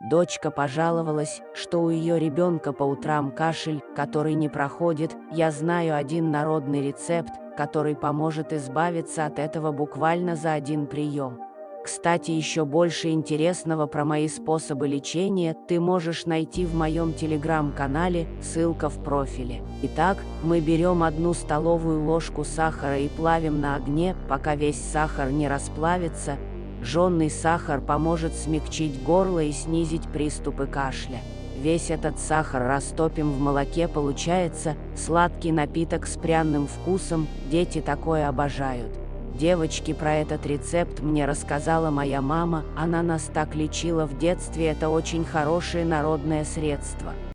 Дочка пожаловалась, что у ее ребенка по утрам кашель, который не проходит. Я знаю один народный рецепт, который поможет избавиться от этого буквально за один прием. Кстати, еще больше интересного про мои способы лечения ты можешь найти в моем телеграм-канале, ссылка в профиле. Итак, мы берем 1 столовую ложку сахара и плавим на огне, пока весь сахар не расплавится. Жженый сахар поможет смягчить горло и снизить приступы кашля. Весь этот сахар растопим в молоке, получается сладкий напиток с пряным вкусом, дети такое обожают. Девочки, про этот рецепт мне рассказала моя мама, она нас так лечила в детстве, это очень хорошее народное средство.